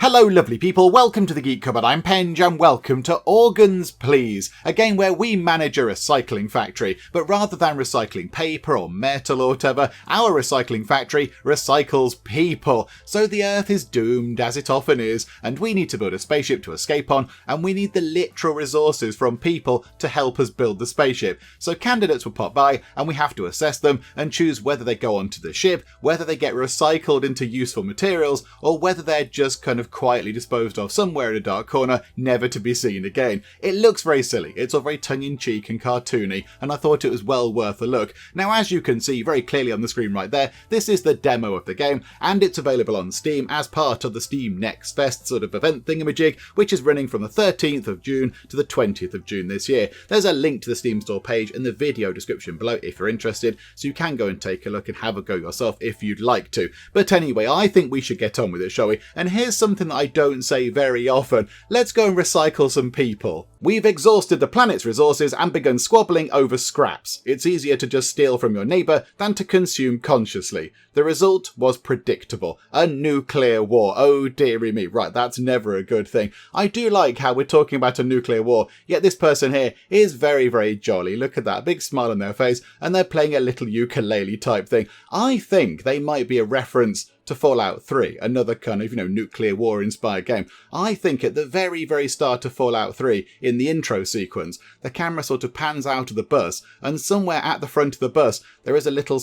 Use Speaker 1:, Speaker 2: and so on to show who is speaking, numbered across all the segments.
Speaker 1: Hello lovely people, welcome to the Geek Cupboard, I'm Penge and welcome to Organs Please, a game where we manage a recycling factory, but rather than recycling paper or metal or whatever, our recycling factory recycles people. So the Earth is doomed, as it often is, and we need to build a spaceship to escape on, and we need the literal resources from people to help us build the spaceship. So candidates will pop by, and we have to assess them and choose whether they go onto the ship, whether they get recycled into useful materials, or whether they're just kind of quietly disposed of somewhere in a dark corner, never to be seen again. It looks very silly, it's all very tongue-in-cheek and cartoony, and I thought it was well worth a look. Now, as you can see very clearly on the screen right there, this is the demo of the game, and it's available on Steam as part of the Steam Next Fest sort of event thingamajig, which is running from the 13th of June to the 20th of June this year. There's a link to the Steam store page in the video description below if you're interested, so you can go and take a look and have a go yourself if you'd like to. But anyway, I think we should get on with it, shall we? And here's something that I don't say very often. Let's go and recycle some people. We've exhausted the planet's resources and begun squabbling over scraps. It's easier to just steal from your neighbour than to consume consciously. The result was predictable. A nuclear war. Oh dearie me. Right, that's never a good thing. I do like how we're talking about a nuclear war, yet this person here is very, very jolly. Look at that big smile on their face, and they're playing a little ukulele type thing. I think they might be a reference to Fallout 3, another kind of, nuclear war inspired game. I think at the very, very start of Fallout 3, in the intro sequence, the camera sort of pans out of the bus, and somewhere at the front of the bus, there is a little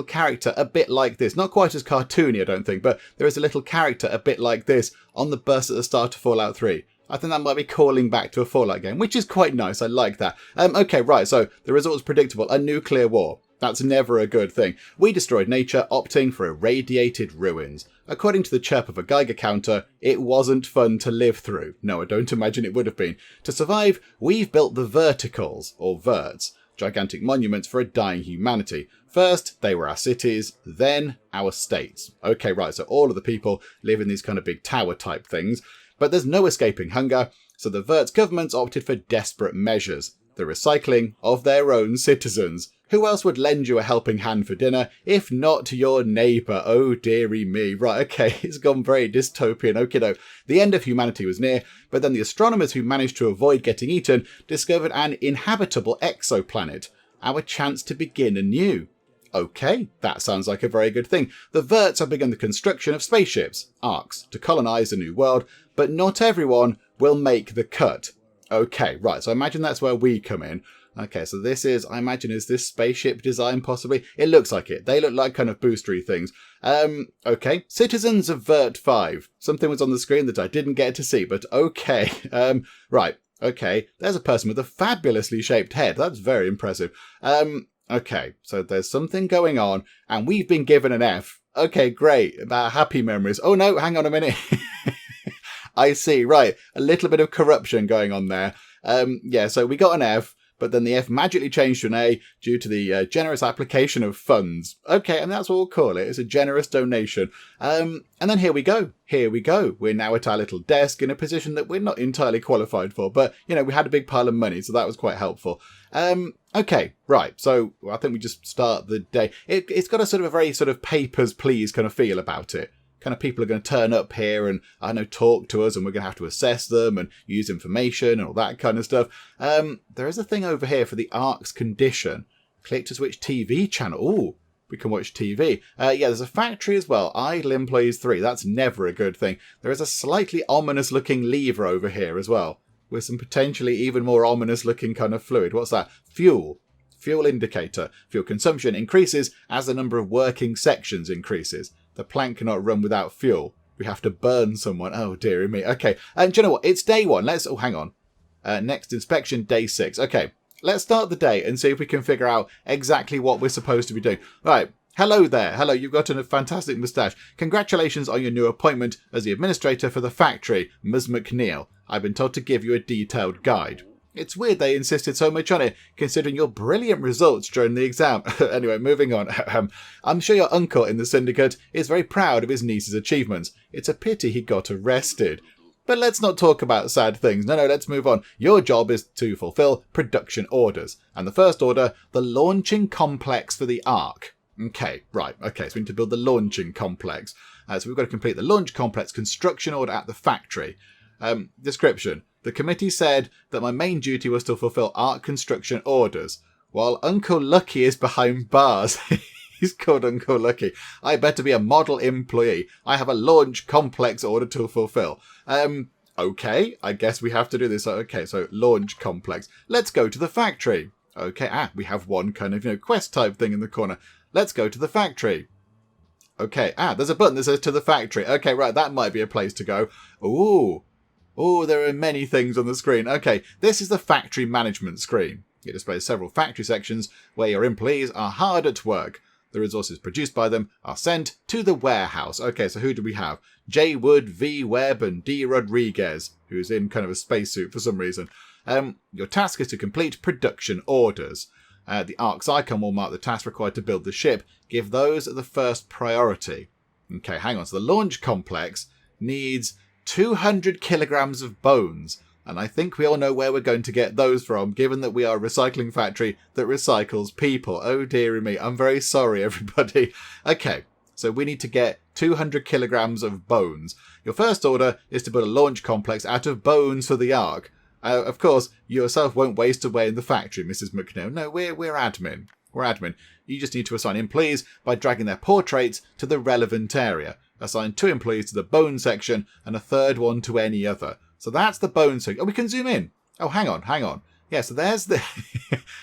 Speaker 1: character a bit like this. Not quite as cartoony, I don't think, but there is a little character a bit like this on the bus at the start of Fallout 3. I think that might be calling back to a Fallout game, which is quite nice. I like that. Okay, right, so the result was predictable. A nuclear war. That's never a good thing. We destroyed nature, opting for irradiated ruins. According to the chirp of a Geiger counter, it wasn't fun to live through. No, I don't imagine it would have been. To survive, we've built the verticals, or verts, gigantic monuments for a dying humanity. First, they were our cities, then our states. Okay, right, so all of the people live in these kind of big tower type things. But there's no escaping hunger, so the verts governments opted for desperate measures. The recycling of their own citizens. Who else would lend you a helping hand for dinner, if not your neighbour? Oh dearie me. Right, okay, it's gone very dystopian, okie doke. The end of humanity was near, but then the astronomers who managed to avoid getting eaten discovered an inhabitable exoplanet. Our chance to begin anew. Okay, that sounds like a very good thing. The verts have begun the construction of spaceships, arcs, to colonise a new world, but not everyone will make the cut. Okay, right, so I imagine that's where we come in. Okay, so this is, I imagine, is this spaceship design possibly? It looks like it. They look like kind of boostery things. Okay. Citizens of Vert 5. Something was on the screen that I didn't get to see, but okay. Right, okay. There's a person with a fabulously shaped head. That's very impressive. Okay, so there's something going on, and we've been given an F. Okay, great. About happy memories. Oh no, hang on a minute. I see, right. A little bit of corruption going on there. Yeah, so we got an F. But then the F magically changed to an A due to the generous application of funds. Okay, and that's what we'll call it. It's a generous donation. And then here we go. Here we go. We're now at our little desk in a position that we're not entirely qualified for. But, we had a big pile of money, so that was quite helpful. Okay, right. So I think we just start the day. It's got a very papers, please kind of feel about it. Kind of people are going to turn up here and, talk to us, and we're going to have to assess them and use information and all that kind of stuff. There is a thing over here for the ARC's condition. Click to switch TV channel. Ooh, we can watch TV. Yeah, there's a factory as well. Idle employees 3. That's never a good thing. There is a slightly ominous looking lever over here as well, with some potentially even more ominous looking kind of fluid. What's that? Fuel. Fuel indicator. Fuel consumption increases as the number of working sections increases. The plant cannot run without fuel. We have to burn someone. Oh, dearie me. Okay. And do you know what? It's day 1. Oh, hang on. Next inspection, day 6. Okay. Let's start the day and see if we can figure out exactly what we're supposed to be doing. Right. Hello there. Hello. You've got a fantastic moustache. Congratulations on your new appointment as the administrator for the factory, Ms. McNeil. I've been told to give you a detailed guide. It's weird they insisted so much on it, considering your brilliant results during the exam. Anyway, moving on. I'm sure your uncle in the syndicate is very proud of his niece's achievements. It's a pity he got arrested. But let's not talk about sad things. No, let's move on. Your job is to fulfill production orders. And the first order, the launching complex for the Ark. Okay, right. Okay, so we need to build the launching complex. So we've got to complete the launch complex construction order at the factory. Description. The committee said that my main duty was to fulfill ARC construction orders, while Uncle Lucky is behind bars. He's called Uncle Lucky. I better be a model employee. I have a launch complex order to fulfill. Okay, I guess we have to do this. Okay, so launch complex. Let's go to the factory. Okay, we have one kind of, quest type thing in the corner. Let's go to the factory. Okay, there's a button that says to the factory. Okay, right, that might be a place to go. Ooh, there are many things on the screen. Okay, this is the factory management screen. It displays several factory sections where your employees are hard at work. The resources produced by them are sent to the warehouse. Okay, so who do we have? J. Wood, V. Webb, and D. Rodriguez, who's in kind of a spacesuit for some reason. Your task is to complete production orders. The ARC's icon will mark the task required to build the ship. Give those the first priority. Okay, hang on. So the launch complex needs 200 kilograms of bones. And I think we all know where we're going to get those from, given that we are a recycling factory that recycles people. Oh, dearie me. I'm very sorry, everybody. Okay, so we need to get 200 kilograms of bones. Your first order is to build a launch complex out of bones for the ARC. Of course, you yourself won't waste away in the factory, Mrs. McNeil. No, we're admin. We're admin. You just need to assign employees by dragging their portraits to the relevant area. Assign 2 employees to the bone section and a third one to any other. So that's the bone section. Oh, we can zoom in. Oh, hang on. Yeah, so there's the...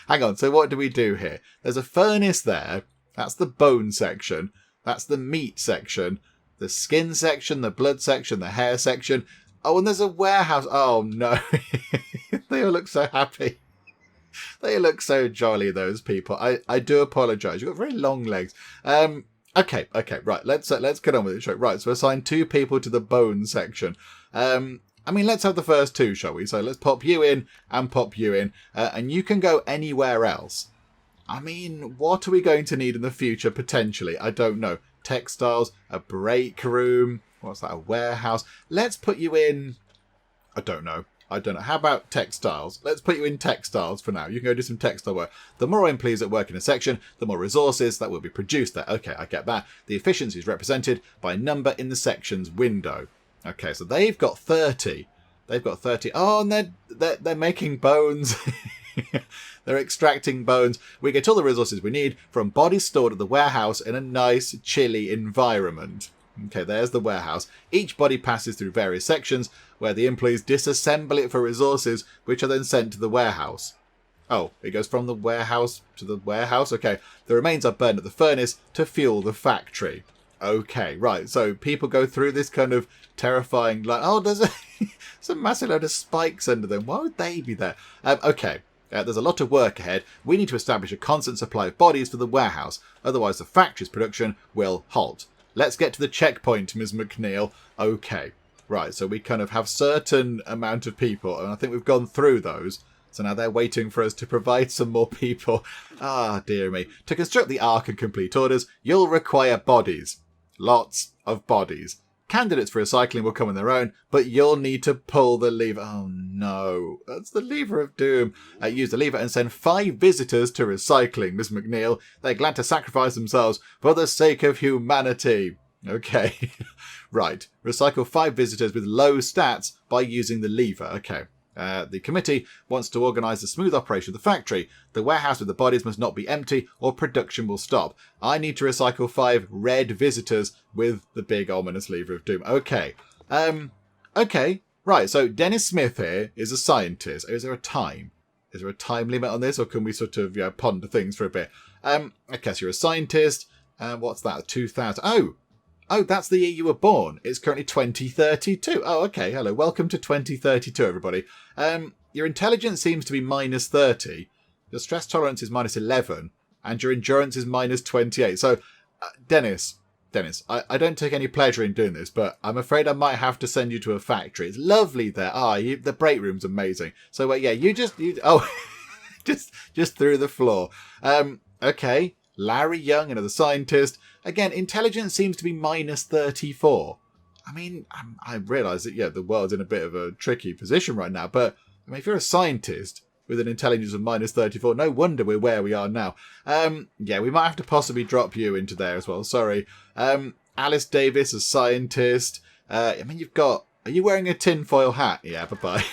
Speaker 1: hang on, so what do we do here? There's a furnace there. That's the bone section. That's the meat section. The skin section, the blood section, the hair section. Oh, and there's a warehouse. Oh, no. They all look so happy. They look so jolly, those people. I do apologise. You've got very long legs. Okay, right. Let's get on with it. Right, so assign 2 people to the bone section. Let's have the first 2, shall we? So let's pop you in and pop you in. And you can go anywhere else. What are we going to need in the future, potentially? I don't know. Textiles, a break room. What's that? A warehouse. Let's put you in... I don't know. How about textiles? Let's put you in textiles for now. You can go do some textile work. The more employees that work in a section, the more resources that will be produced there. Okay, I get that. The efficiency is represented by a number in the section's window. Okay, so they've got 30. Oh, and they're making bones. They're extracting bones. We get all the resources we need from bodies stored at the warehouse in a nice, chilly environment. Okay, there's the warehouse. Each body passes through various sections where the employees disassemble it for resources, which are then sent to the warehouse. Oh, it goes from the warehouse to the warehouse? Okay, the remains are burned at the furnace to fuel the factory. Okay, right, so people go through this kind of terrifying... there's a massive load of spikes under them. Why would they be there? Okay. There's a lot of work ahead. We need to establish a constant supply of bodies for the warehouse. Otherwise, the factory's production will halt. Let's get to the checkpoint, Ms. McNeil. Okay. Right, so we kind of have certain amount of people, and I think we've gone through those. So now they're waiting for us to provide some more people. Ah, dear me. To construct the ARC and complete orders, you'll require bodies. Lots of bodies. Candidates for recycling will come on their own, but you'll need to pull the lever. Oh no, that's the lever of doom. Use the lever and send 5 visitors to recycling, Miss McNeil. They're glad to sacrifice themselves for the sake of humanity. Okay, right. Recycle 5 visitors with low stats by using the lever. Okay. The committee wants to organise the smooth operation of the factory. The warehouse with the bodies must not be empty or production will stop. I need to recycle 5 red visitors with the big ominous lever of doom. Okay. Okay. Right, so Dennis Smith here is a scientist. Is there a time? Is there a time limit on this, or can we sort of ponder things for a bit? Okay, so you're a scientist. What's that? 2000. Oh, that's the year you were born. It's currently 2032. Oh, okay. Hello. Welcome to 2032, everybody. Your intelligence seems to be minus 30. Your stress tolerance is minus 11. And your endurance is minus 28. So, Dennis, I don't take any pleasure in doing this, but I'm afraid I might have to send you to a factory. It's lovely there. The break room's amazing. So, just through the floor. Okay. Larry Young, another scientist. Again, intelligence seems to be minus 34. I realise that, the world's in a bit of a tricky position right now, but, if you're a scientist with an intelligence of minus 34, no wonder we're where we are now. We might have to possibly drop you into there as well, sorry. Alice Davis, a scientist. I mean, you've got... Are you wearing a tinfoil hat? Yeah, bye-bye.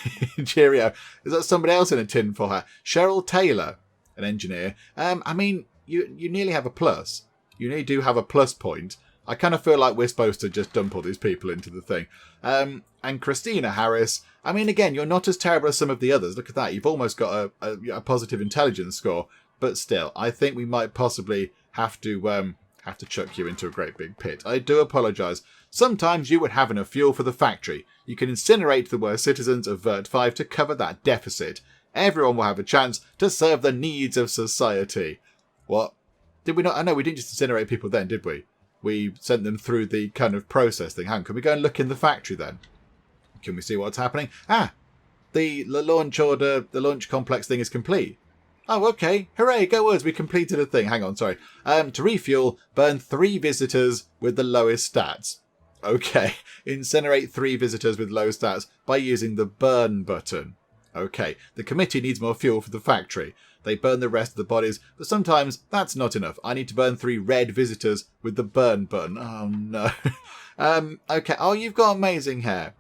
Speaker 1: Cheerio. Is that somebody else in a tinfoil hat? Cheryl Taylor, an engineer. I mean, you nearly have a plus. You nearly do have a plus point. I kind of feel like we're supposed to just dump all these people into the thing. And Christina Harris, I mean, again, you're not as terrible as some of the others. Look at that. You've almost got a positive intelligence score. But still, I think we might possibly have to chuck you into a great big pit. I do apologise. Sometimes you would have enough fuel for the factory. You can incinerate the worst citizens of Vert 5 to cover that deficit. Everyone will have a chance to serve the needs of society. What? Did we not? I know we didn't just incinerate people then, did we? We sent them through the kind of process thing. Hang on, can we go and look in the factory then? Can we see what's happening? The launch order, the launch complex thing is complete. Oh, okay. Hooray, go us. We completed a thing. Hang on, sorry. To refuel, burn 3 visitors with the lowest stats. Okay. Incinerate 3 visitors with low stats by using the burn button. Okay. The committee needs more fuel for the factory. They burn the rest of the bodies, but sometimes that's not enough. I need to burn 3 red visitors with the burn button. Oh, no. Okay. Oh, you've got amazing hair.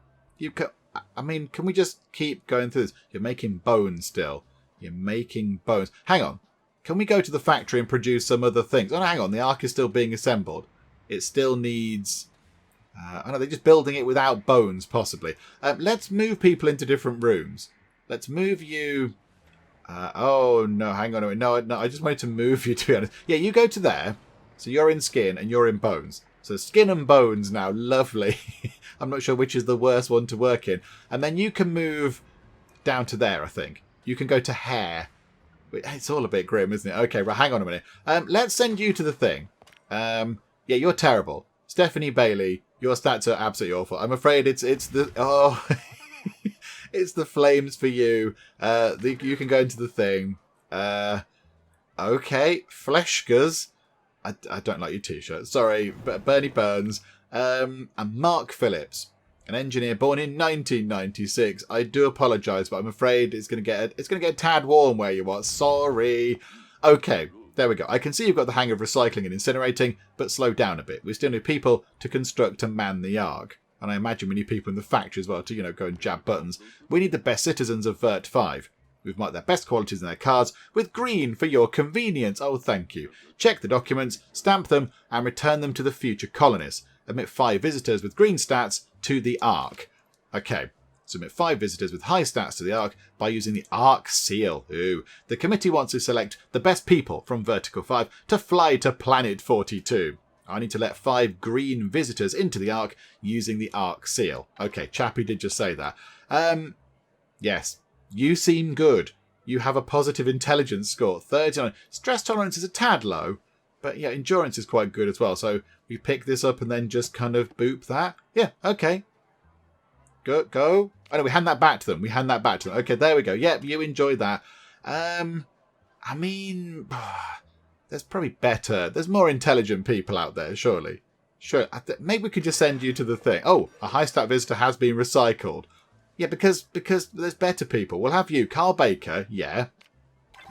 Speaker 1: I mean, can we just keep going through this? You're making bones still. You're making bones. Hang on. Can we go to the factory and produce some other things? Oh, no, hang on. The Ark is still being assembled. It still needs... I know they're just building it without bones, possibly. Let's move people into different rooms. Let's move you... oh, no, hang on a minute. No, I just wanted to move you, to be honest. Yeah, you go to there. So you're in skin and you're in bones. So skin and bones now. Lovely. I'm not sure which is the worst one to work in. And then you can move down to there, I think. You can go to hair. It's all a bit grim, isn't it? Okay, right, hang on a minute. Let's send you to the thing. Yeah, you're terrible. Stephanie Bailey, your stats are absolutely awful. I'm afraid it's the... Oh... It's the flames for you. You can go into the thing. Okay. Fleshkers. I don't like your t-shirt. Sorry. Bernie Burns. And Mark Phillips, an engineer born in 1996. I do apologise, but I'm afraid it's going to get a tad warm where you are. Sorry. Okay. There we go. I can see you've got the hang of recycling and incinerating, but slow down a bit. We still need people to construct and man the Ark. And I imagine we need people in the factory as well to, go and jab buttons. We need the best citizens of Vert 5. We've marked their best qualities in their cards with green for your convenience. Oh, thank you. Check the documents, stamp them, and return them to the future colonists. Admit 5 visitors with green stats to the Ark. Okay. Submit 5 visitors with high stats to the Ark by using the Ark seal. Ooh. The committee wants to select the best people from Vertical 5 to fly to Planet 42. I need to let 5 green visitors into the Ark using the Ark seal. Okay, Chappie did just say that. Yes, you seem good. You have a positive intelligence score. 39. Stress tolerance is a tad low, but yeah, endurance is quite good as well. So we pick this up and then just kind of boop that. Yeah, okay. Go. Oh no, we hand that back to them. Okay, there we go. Yep, you enjoy that. I mean... There's probably better. There's more intelligent people out there, surely. Sure. Maybe we could just send you to the thing. Oh, a high stat visitor has been recycled. Yeah, because there's better people. We'll have you, Carl Baker. Yeah,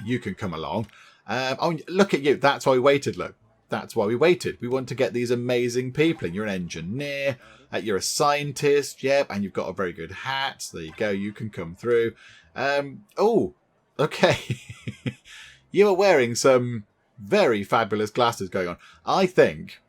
Speaker 1: you can come along. Oh, look at you. That's why we waited. Look, that's why we waited. We want to get these amazing people. And you're an engineer. You're a scientist. Yep, and you've got a very good hat. So there you go. You can come through. Oh, okay. You are wearing some very fabulous glasses going on. I think,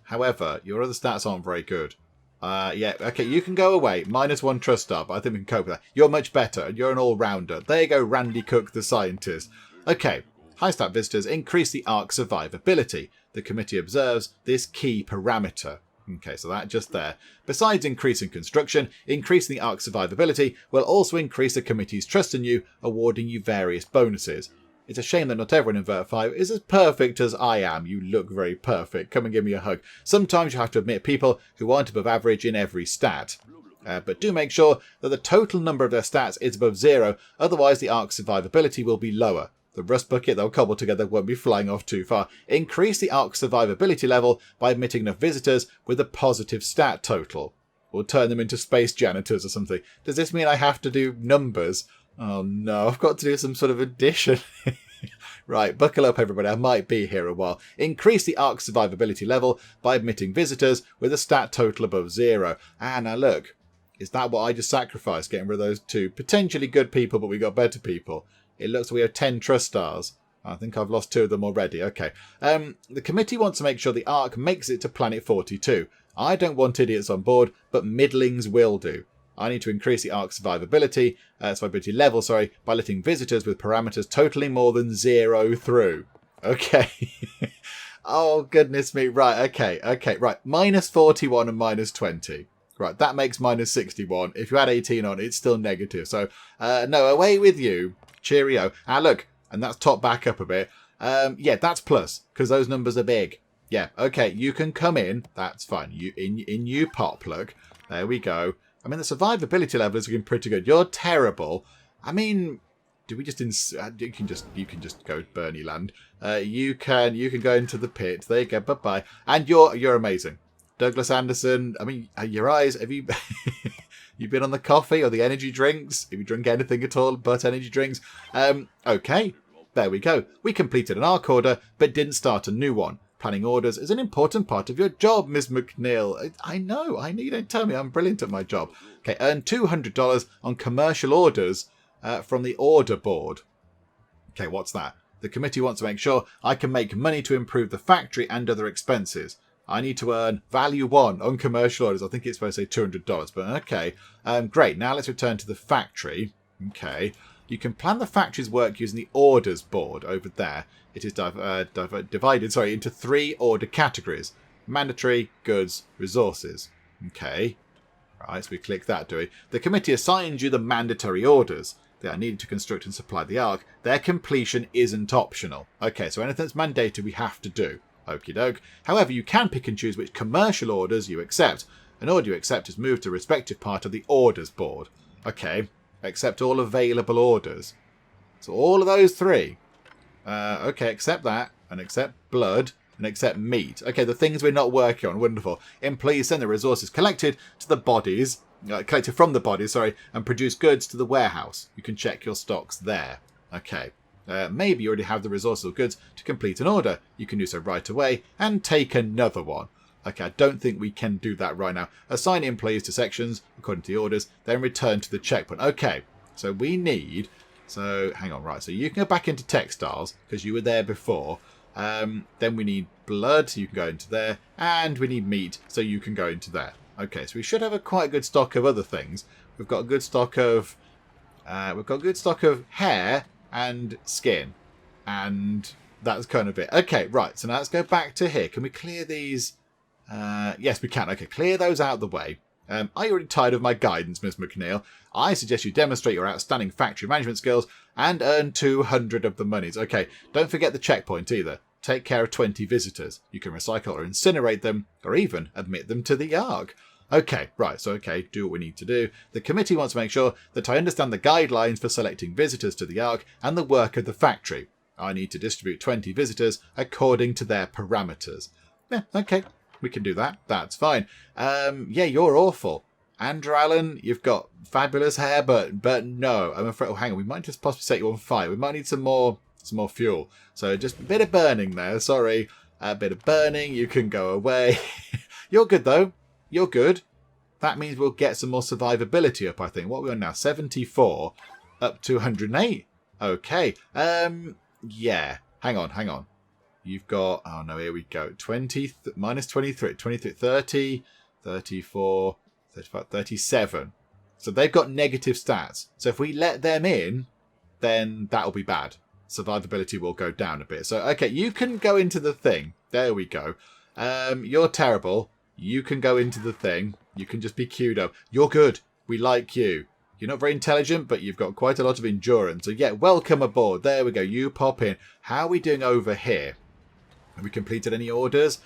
Speaker 1: however, your other stats aren't very good. Yeah, okay, you can go away. -1 trust star, but I think we can cope with that. You're much better. You're an all-rounder. There you go, Randy Cook, the scientist. Okay, high stat visitors increase the Ark survivability. The committee observes this key parameter. Okay, so that just there. Besides increasing construction, increasing the Ark survivability will also increase the committee's trust in you, awarding you various bonuses. It's a shame that not everyone in Vert 5 is as perfect as I am. You look very perfect. Come and give me a hug. Sometimes you have to admit people who aren't above average in every stat. But do make sure that the total number of their stats is above 0, otherwise the Ark's survivability will be lower. The rust bucket they'll cobble together won't be flying off too far. Increase the Ark's survivability level by admitting enough visitors with a positive stat total. Or turn them into space janitors or something. Does this mean I have to do numbers? Oh no, I've got to do some sort of addition. Right, buckle up everybody, I might be here a while. Increase the Ark survivability level by admitting visitors with a stat total above 0. Ah, now look, is that what I just sacrificed, getting rid of those 2 potentially good people, but we got better people? It looks like we have 10 trust stars. I think I've lost 2 of them already. Okay. The committee wants to make sure the Ark makes it to Planet 42. I don't want idiots on board, but middlings will do. I need to increase the Ark survivability level, by letting visitors with parameters totaling more than 0 through. Okay. Oh, goodness me. Right, okay, right. Minus 41 and minus 20. Right, that makes minus 61. If you add 18 on, it's still negative. So, no, away with you. Cheerio. Ah, look, and that's topped back up a bit. Yeah, that's plus, because those numbers are big. Yeah, okay, you can come in. That's fine. You pop, look. There we go. I mean, the survivability level is looking pretty good. You're terrible. I mean, do we just... you can just go Bernie land. You can go into the pit. There you go. Bye-bye. And you're amazing. Douglas Anderson, I mean, your eyes, have you... You've been on the coffee or the energy drinks? Have you drunk anything at all but energy drinks? Okay. There we go. We completed an Ark order, but didn't start a new one. Planning orders is an important part of your job, Ms. McNeil. I know. You don't tell me. I'm brilliant at my job. Okay, earn $200 on commercial orders from the order board. Okay, what's that? The committee wants to make sure I can make money to improve the factory and other expenses. I need to earn value 1 on commercial orders. I think it's supposed to say $200, but okay. Great. Now let's return to the factory. Okay. You can plan the factory's work using the orders board over there. It is divided into 3 order categories. Mandatory, goods, resources. Okay. Right, so we click that, do we? The committee assigns you the mandatory orders. They are needed to construct and supply the Ark. Their completion isn't optional. Okay, so anything that's mandated we have to do. Okie doke. However, you can pick and choose which commercial orders you accept. An order you accept is moved to a respective part of the orders board. Okay. Accept all available orders. So all of those 3. Okay, accept that. And accept blood. And accept meat. Okay, the things we're not working on. Wonderful. Employees send the resources collected to the bodies. Collected from the bodies, and produce goods to the warehouse. You can check your stocks there. Okay. Maybe you already have the resources or goods to complete an order. You can do so right away and take another one. Okay, I don't think we can do that right now. Assign employees to sections according to the orders, then return to the checkpoint. Okay, so we need... So, hang on, right. So you can go back into textiles because you were there before. Then we need blood, so you can go into there. And we need meat, so you can go into there. Okay, so we should have a quite good stock of other things. We've got a good stock of... hair and skin. And that's kind of it. Okay, right. So now let's go back to here. Can we clear these... yes, we can. Okay, clear those out of the way. Are you already tired of my guidance, Miss McNeil? I suggest you demonstrate your outstanding factory management skills and earn 200 of the monies. Okay, don't forget the checkpoint either. Take care of 20 visitors. You can recycle or incinerate them, or even admit them to the Ark. Okay, right, so do what we need to do. The committee wants to make sure that I understand the guidelines for selecting visitors to the Ark and the work of the factory. I need to distribute 20 visitors according to their parameters. Yeah, okay. We can do that. That's fine. Yeah, you're awful. Andrew Allen, you've got fabulous hair, but no. I'm afraid... Oh, hang on. We might just possibly set you on fire. We might need some more fuel. So just a bit of burning there. Sorry. A bit of burning. You can go away. You're good, though. You're good. That means we'll get some more survivability up, I think. What are we on now? 74 up to 108. Okay. Yeah. Hang on. You've got, oh no, here we go. 20, minus 23, 30, 34, 35, 37. So they've got negative stats. So if we let them in, then that'll be bad. Survivability will go down a bit. So, okay, you can go into the thing. There we go. You're terrible. You can go into the thing. You can just be queued up. You're good. We like you. You're not very intelligent, but you've got quite a lot of endurance. So, yeah, welcome aboard. There we go. You pop in. How are we doing over here? Have we completed any orders?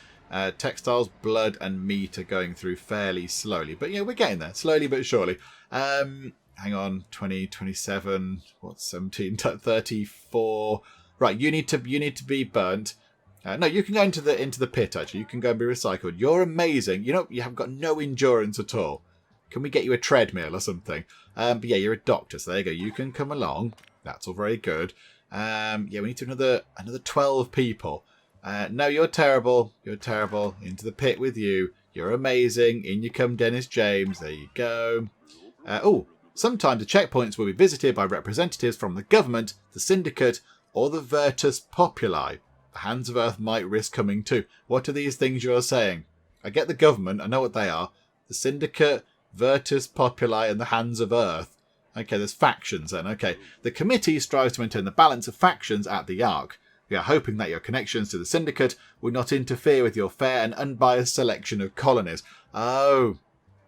Speaker 1: Textiles, blood, and meat are going through fairly slowly. But, yeah, we're getting there. Slowly but surely. Hang on. 20, 27, what's 17, 34. Right, you need to be burnt. No, you can go into the pit, actually. You can go and be recycled. You're amazing. You know, you have got no endurance at all. Can we get you a treadmill or something? But yeah, you're a doctor, so there you go. You can come along. That's all very good. Yeah, we need to another 12 people. No, you're terrible. You're terrible. Into the pit with you. You're amazing. In you come, Dennis James. There you go. Sometimes the checkpoints will be visited by representatives from the government, the syndicate, or the Virtus Populi. The Hands of Earth might risk coming too. What are these things you're saying? I get the government. I know what they are. The syndicate, Virtus Populi, and the Hands of Earth. Okay, there's factions then. Okay. The committee strives to maintain the balance of factions at the Ark. We are hoping that your connections to the syndicate will not interfere with your fair and unbiased selection of colonies. Oh,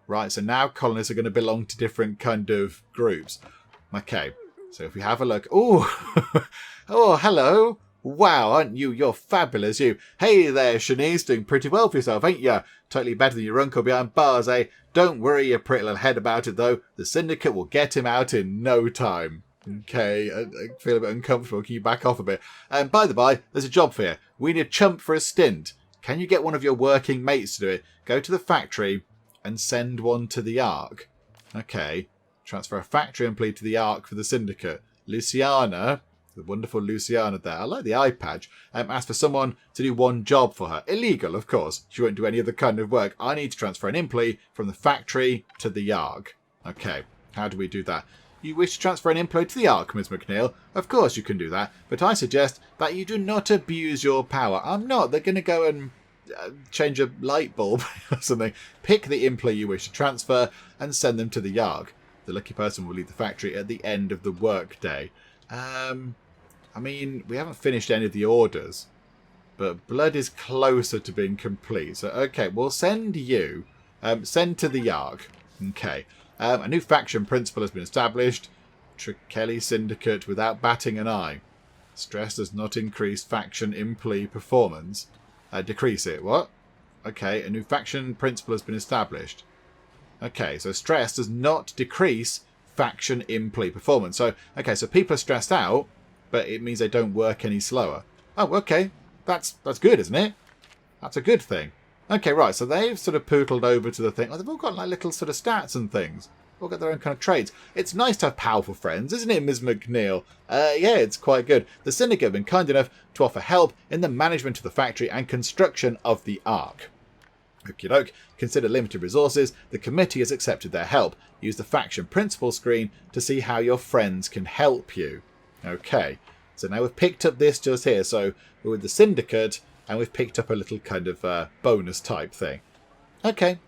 Speaker 1: right. So now colonies are going to belong to different kind of groups. Okay. So if we have a look. Oh, oh, hello. Wow, aren't you? You're fabulous, you. Hey there, Shanice, doing pretty well for yourself, ain't ya? Totally better than your uncle behind bars, eh? Don't worry your pretty little head about it, though. The syndicate will get him out in no time. Okay, I feel a bit uncomfortable. Can you back off a bit? By the by, there's a job for you. We need a chump for a stint. Can you get one of your working mates to do it? Go to the factory and send one to the Ark. Okay, transfer a factory employee to the Ark for the syndicate. Luciana... The wonderful Luciana there. I like the eye patch. Asked for someone to do one job for her. Illegal, of course. She won't do any other kind of work. I need to transfer an employee from the factory to the Ark. Okay, how do we do that? You wish to transfer an employee to the Ark, Ms. McNeil? Of course you can do that, but I suggest that you do not abuse your power. I'm not. They're going to go and change a light bulb or something. Pick the employee you wish to transfer and send them to the Ark. The lucky person will leave the factory at the end of the workday. I mean, we haven't finished any of the orders, but blood is closer to being complete. So, okay, we'll send you. Send to the Ark. Okay. A new faction principle has been established. Trikelli Syndicate without batting an eye. Stress does not increase faction employee performance. Decrease it. What? Okay, a new faction principle has been established. Okay, so stress does not decrease faction employee performance. So, okay, so people are stressed out, but it means they don't work any slower. Oh, okay. That's good, isn't it? That's a good thing. Okay, right. So they've sort of pootled over to the thing. Oh, they've all got like little sort of stats and things. All got their own kind of traits. It's nice to have powerful friends, isn't it, Ms. McNeil? Yeah, it's quite good. The syndicate have been kind enough to offer help in the management of the factory and construction of the Ark. Okie doke. Consider limited resources. The committee has accepted their help. Use the faction principal screen to see how your friends can help you. Okay, so now we've picked up this just here. So we're with the syndicate, and we've picked up a little kind of bonus type thing. Okay,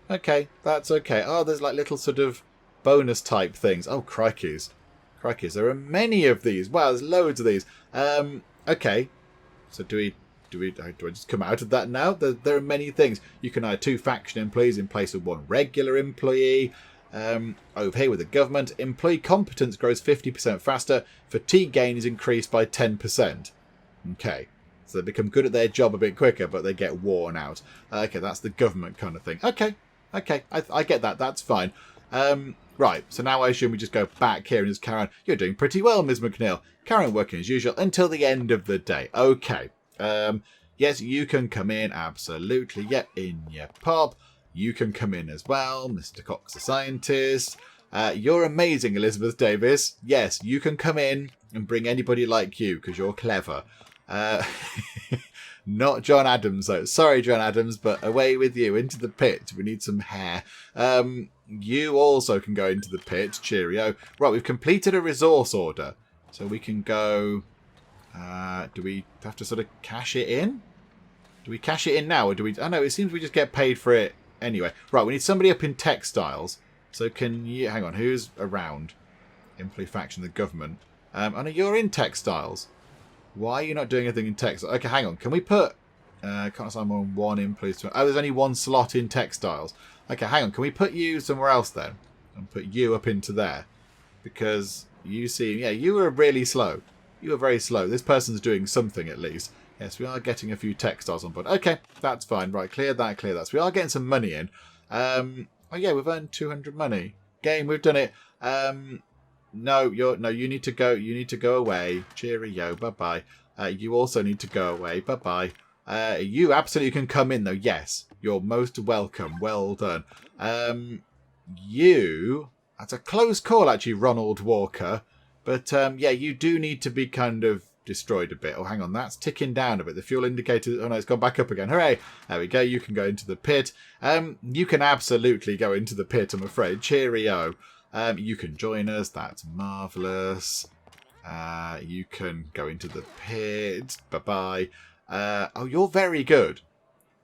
Speaker 1: that's okay. Oh, there's like little sort of bonus type things. Oh, crikeys. There are many of these. Wow, there's loads of these. Okay, so do I just come out of that now? There are many things. You can hire 2 faction employees in place of 1 regular employee. Over here with the government, employee competence grows 50% faster. Fatigue gain is increased by 10%. Okay, so they become good at their job a bit quicker, but they get worn out. Okay, that's the government kind of thing. Okay, I get that. That's fine. Right, so now I assume we just go back here and just carry on. You're doing pretty well, Ms. McNeil. Carry on working as usual until the end of the day. Okay. Yes, you can come in. Absolutely. Yep, in your pop. You can come in as well, Mr. Cox the scientist. You're amazing, Elizabeth Davis. Yes, you can come in and bring anybody like you because you're clever. Not John Adams, though. Sorry, John Adams, but away with you into the pit. We need some hair. You also can go into the pit. Cheerio. Right, we've completed a resource order. So we can go... do we have to sort of cash it in? Do we cash it in now, or do we... Oh, no, it seems we just get paid for it anyway. Right, we need somebody up in textiles. So can you... Hang on, who's around? Employee faction, the government. Oh, no, you're in textiles. Why are you not doing anything in textiles? Okay, hang on. Can we put... can't assign more than 1 employee to... Oh, there's only 1 slot in textiles. Okay, hang on. Can we put you somewhere else then? And put you up into there? Because you seem... Yeah, you were really slow. You were very slow. This person's doing something at least. Yes, we are getting a few textiles on board. Okay, that's fine. Right, clear that, clear that. So we are getting some money in. Oh yeah, we've earned 200 money. Game, we've done it. No, you need to go. You need to go away. Cheerio. Bye-bye. You also need to go away. Bye-bye. You absolutely can come in, though. Yes, you're most welcome. Well done. That's a close call, actually, Ronald Walker. But, yeah, you do need to be kind of destroyed a bit. Oh, hang on, that's ticking down a bit. The fuel indicator, oh no, it's gone back up again. Hooray! There we go, you can go into the pit. You can absolutely go into the pit, I'm afraid. Cheerio. You can join us, that's marvellous. You can go into the pit. Bye-bye. Oh, you're very good.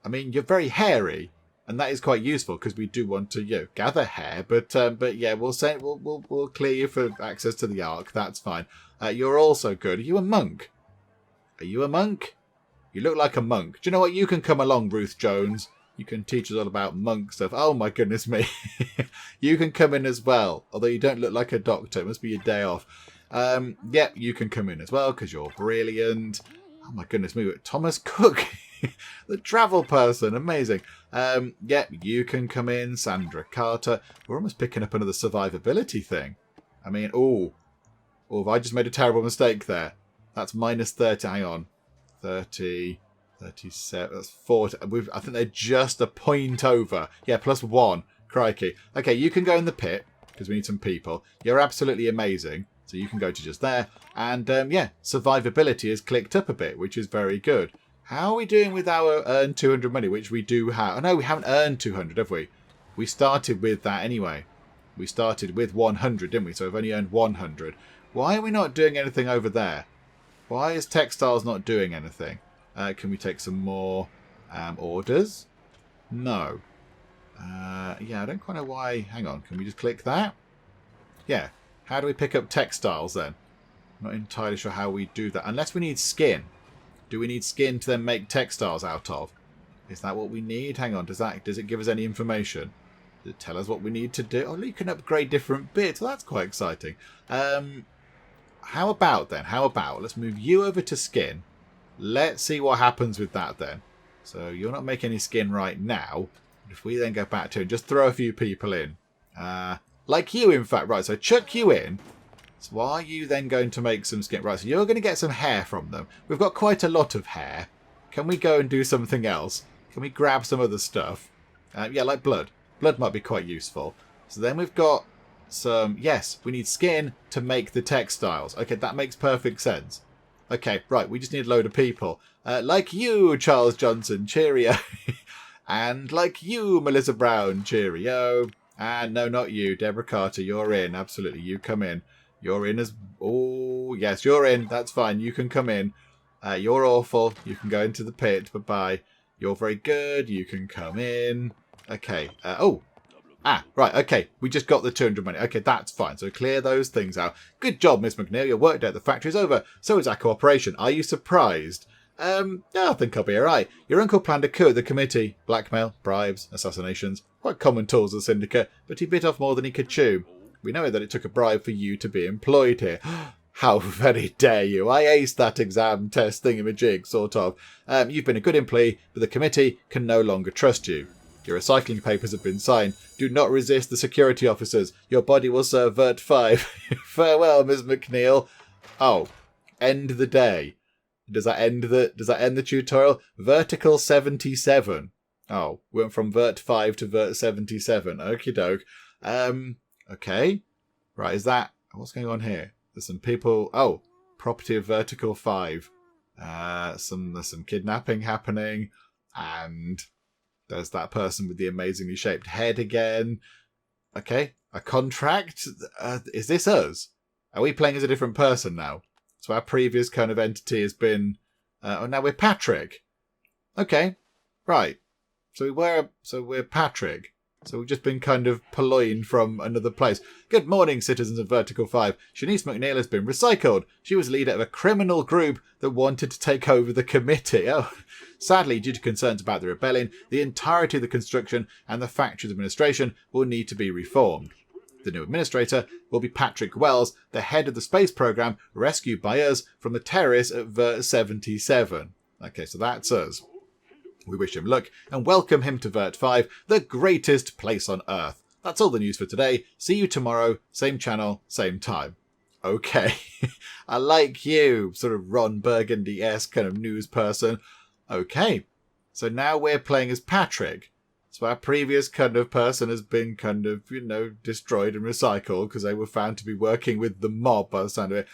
Speaker 1: I mean, you're very hairy. And that is quite useful because we do want to, gather hair. But yeah, we'll clear you for access to the Ark. That's fine. You're also good. Are you a monk? Are you a monk? You look like a monk. Do you know what? You can come along, Ruth Jones. You can teach us all about monk stuff. Oh my goodness me. You can come in as well. Although you don't look like a doctor. It must be your day off. Yeah, you can come in as well because you're brilliant. Oh my goodness me. Thomas Cook. The travel person. Amazing. Yeah, you can come in. Sandra Carter. We're almost picking up another survivability thing. I mean, have I just made a terrible mistake there? That's minus 30. Hang on. 30, 37. That's 40. I think they're just a point over. Yeah, plus 1. Crikey. Okay, you can go in the pit because we need some people. You're absolutely amazing. So you can go to just there. And yeah, survivability is clicked up a bit, which is very good. How are we doing with our earn 200 money, which we do have? Oh, no, we haven't earned 200, have we? We started with that anyway. We started with 100, didn't we? So we've only earned 100. Why are we not doing anything over there? Why is Textiles not doing anything? Can we take some more orders? No. Yeah, I don't quite know why. Hang on, can we just click that? Yeah. How do we pick up textiles then? I'm not entirely sure how we do that. Unless we need skin. Do we need skin to then make textiles out of? Is that what we need? Hang on, does it give us any information? Does it tell us what we need to do? Oh, you can upgrade different bits. Well, that's quite exciting. How about then? Let's move you over to skin. Let's see what happens with that then. So you're not making any skin right now. If we then go back to it, just throw a few people in. Like you, in fact. Right, so chuck you in. So why are you then going to make some skin? Right, so you're going to get some hair from them. We've got quite a lot of hair. Can we go and do something else? Can we grab some other stuff? Yeah, like blood. Blood might be quite useful. So then we've got some... Yes, we need skin to make the textiles. Okay, that makes perfect sense. Okay, right, we just need a load of people. Like you, Charles Johnson, cheerio. And like you, Melissa Brown, cheerio. And no, not you, Deborah Carter, you're in. Absolutely, you come in. You're in as... Oh, yes, you're in. That's fine. You can come in. You're awful. You can go into the pit. Bye-bye. You're very good. You can come in. Okay. Right. Okay. We just got the 200 money. Okay, that's fine. So clear those things out. Good job, Miss McNeil. Your work day at the factory's over. So is our cooperation. Are you surprised? I think I'll be all right. Your uncle planned a coup at the committee. Blackmail, bribes, assassinations. Quite common tools of the syndicate, but he bit off more than he could chew. We know that it took a bribe for you to be employed here. How very dare you. I aced that exam test thingamajig, sort of. You've been a good employee, but the committee can no longer trust you. Your recycling papers have been signed. Do not resist the security officers. Your body will serve Vert 5. Farewell, Ms. McNeil. Oh, end the day. Does that end the tutorial? Vertical 77. Oh, went from Vert 5 to Vert 77. Okie doke. Okay. Right, is that... What's going on here? There's some people... Oh, property of Vertical 5. There's some kidnapping happening. And there's that person with the amazingly shaped head again. Okay. A contract? Is this us? Are we playing as a different person now? So our previous kind of entity has been... now we're Patrick. Okay. Right. So we're Patrick. So we've just been kind of purloined from another place. Good morning, citizens of Vertical 5. Shanice McNeil has been recycled. She was leader of a criminal group that wanted to take over the committee. Oh, sadly, due to concerns about the rebellion, the entirety of the construction and the factory's administration will need to be reformed. The new administrator will be Patrick Wells, the head of the space program rescued by us from the terrorists at Vert 77. Okay, so that's us. We wish him luck and welcome him to Vert 5, the greatest place on Earth. That's all the news for today. See you tomorrow, same channel, same time. Okay. I like you, sort of Ron Burgundy-esque kind of news person. Okay. So now we're playing as Patrick. So our previous kind of person has been kind of, destroyed and recycled because they were found to be working with the mob by the sound of it.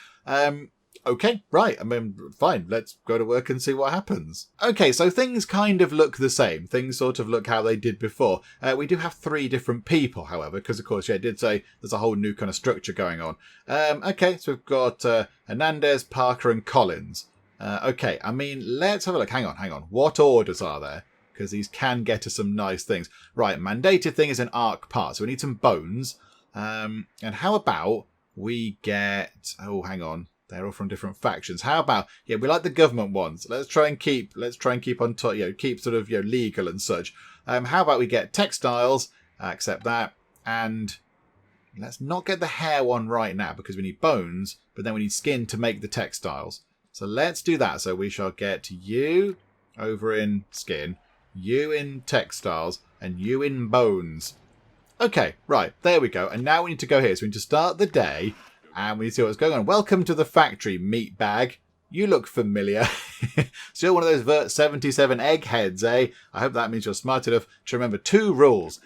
Speaker 1: Okay, right. I mean, fine. Let's go to work and see what happens. Okay, so things kind of look the same. Things sort of look how they did before. We do have 3 different people, however, because, of course, yeah, I did say there's a whole new kind of structure going on. Okay, so we've got Hernandez, Parker, and Collins. Okay, I mean, let's have a look. Hang on. What orders are there? Because these can get us some nice things. Right, mandated thing is an arc part, so we need some bones. And how about we get... Oh, hang on. They're all from different factions. How about, yeah, we like the government ones. Let's try and keep on top, keep sort of, legal and such. How about we get textiles, accept that, and let's not get the hair one right now because we need bones, but then we need skin to make the textiles. So let's do that. So we shall get you over in skin, you in textiles, and you in bones. Okay, right, there we go. And now we need to go here. So we need to start the day. And we need to see what's going on. Welcome to the factory, meat bag. You look familiar. Still one of those Vert 77 eggheads, eh? I hope that means you're smart enough to remember 2 rules.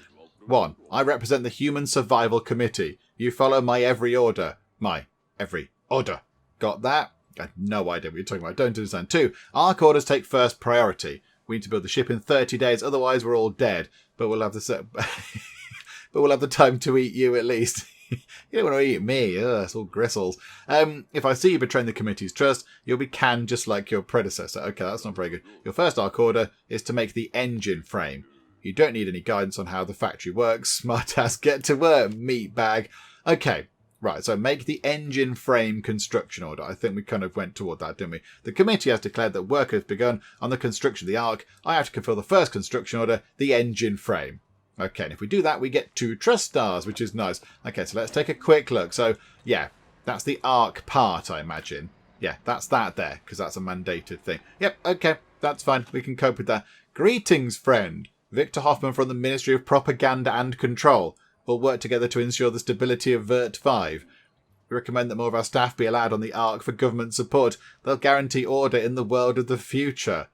Speaker 1: 1. I represent the Human Survival Committee. You follow my every order. My every order. Got that? I have no idea what you're talking about. Don't understand. 2. Arc orders take first priority. We need to build the ship in 30 days. Otherwise, we're all dead. But we'll have the but we'll have the time to eat you at least. You don't want to eat me. Ugh, it's all gristles. If I see you betraying the committee's trust, you'll be canned just like your predecessor. Okay, that's not very good. Your first arc order is to make the engine frame. You don't need any guidance on how the factory works. Smartass, get to work, meat bag. Okay, right, so make the engine frame construction order. I think we kind of went toward that, didn't we? The committee has declared that work has begun on the construction of the arc. I have to fulfill the first construction order, the engine frame. Okay, and if we do that, we get 2 trust stars, which is nice. Okay, so let's take a quick look. So, yeah, that's the arc part, I imagine. Yeah, that's that there, because that's a mandated thing. Yep, okay, that's fine. We can cope with that. Greetings, friend. Victor Hoffman from the Ministry of Propaganda and Control. We'll work together to ensure the stability of Vert 5. We recommend that more of our staff be allowed on the arc for government support. They'll guarantee order in the world of the future.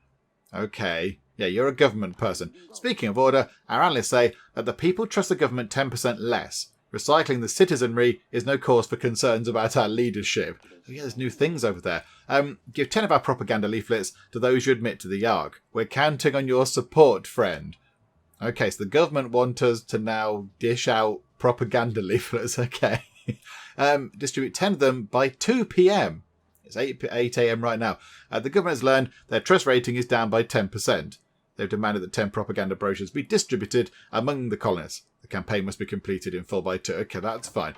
Speaker 1: Okay. Yeah, you're a government person. Speaking of order, our analysts say that the people trust the government 10% less. Recycling the citizenry is no cause for concerns about our leadership. Oh, yeah, there's new things over there. Give 10 of our propaganda leaflets to those you admit to the Ark. We're counting on your support, friend. Okay, so the government want us to now dish out propaganda leaflets. Okay. Distribute 10 of them by 2 p.m. It's 8 a.m. right now. The government has learned their trust rating is down by 10%. They've demanded that 10 propaganda brochures be distributed among the colonists. The campaign must be completed in full by 2. Okay, that's fine.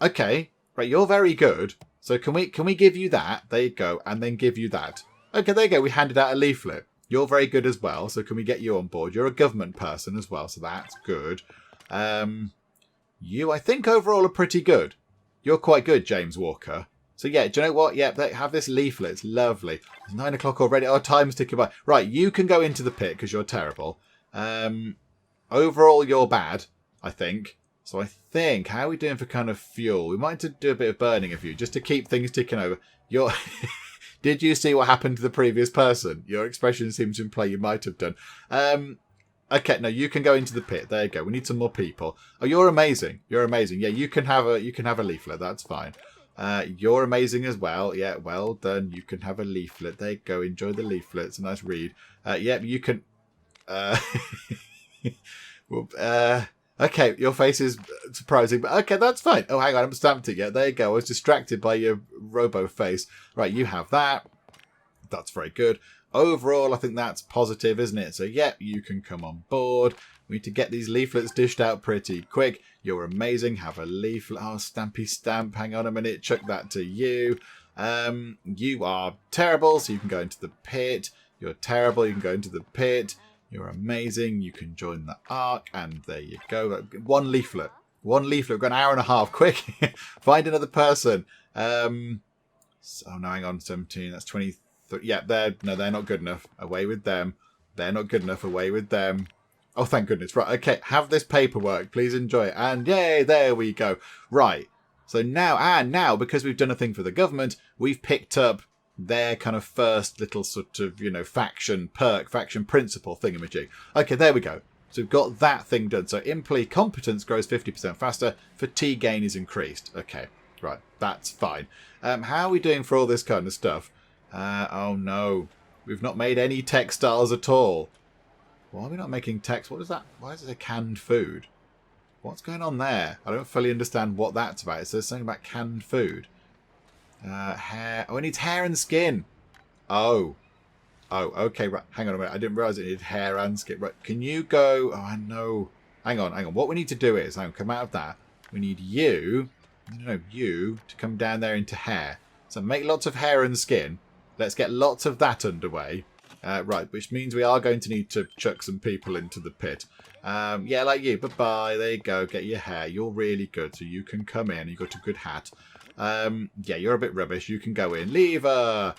Speaker 1: Okay, right, you're very good. So can we give you that? There you go, and then give you that. Okay, there you go. We handed out a leaflet. You're very good as well. So can we get you on board? You're a government person as well, so that's good. You, I think, overall are pretty good. You're quite good, James Walker. So yeah, do you know what? Yeah, they have this leaflet. It's lovely. It's 9 o'clock already. Oh, time's ticking by. Right, you can go into the pit because you're terrible. Overall, you're bad, I think. So I think, how are we doing for kind of fuel? We might do a bit of burning of you just to keep things ticking over. You're... Did you see what happened to the previous person? Your expression seems to imply you might have done. Okay, no, you can go into the pit. There you go. We need some more people. Oh, you're amazing. You're amazing. Yeah, you can have a leaflet. That's fine. You're amazing as well. Yeah, well done. You can have a leaflet. There you go. Enjoy the leaflet. It's a nice read. Yeah, you can... okay, your face is surprising, but okay, that's fine. Oh, hang on, I haven't stamped it yet. There you go. I was distracted by your robo face. Right, you have that. That's very good. Overall, I think that's positive, isn't it? So, yeah, you can come on board. We need to get these leaflets dished out pretty quick. You're amazing. Have a leaflet. Oh, stampy stamp. Hang on a minute. Chuck that to you. You are terrible, so you can go into the pit. You're terrible. You can go into the pit. You're amazing. You can join the Ark. And there you go. One leaflet. One leaflet. We've got an hour and a half. Quick. Find another person. Oh, no, hang on. 17. That's 23. Yeah, they're not good enough. Away with them. They're not good enough. Away with them. Oh, thank goodness. Right, okay. Have this paperwork. Please enjoy it. And yay, there we go. Right. So now, because we've done a thing for the government, we've picked up their kind of first little sort of, faction principle thingamajig. Okay, there we go. So we've got that thing done. So employee competence grows 50% faster. Fatigue gain is increased. Okay. Right, that's fine. How are we doing for all this kind of stuff? Oh no, we've not made any textiles at all. Why are we not making text? What is that? Why is it a canned food? What's going on there? I don't fully understand what that's about. It says something about canned food. Hair. Oh, it needs hair and skin. Oh. Oh, okay. Right. Hang on a minute. I didn't realise it needed hair and skin. Right. Can you go... Oh, I know. Hang on. What we need to do is... come out of that. We need you... No, you to come down there into hair. So make lots of hair and skin. Let's get lots of that underway. Right, which means we are going to need to chuck some people into the pit. Yeah, like you. Bye-bye. There you go. Get your hair. You're really good, so you can come in. You've got a good hat. Yeah, you're a bit rubbish. You can go in. Lever!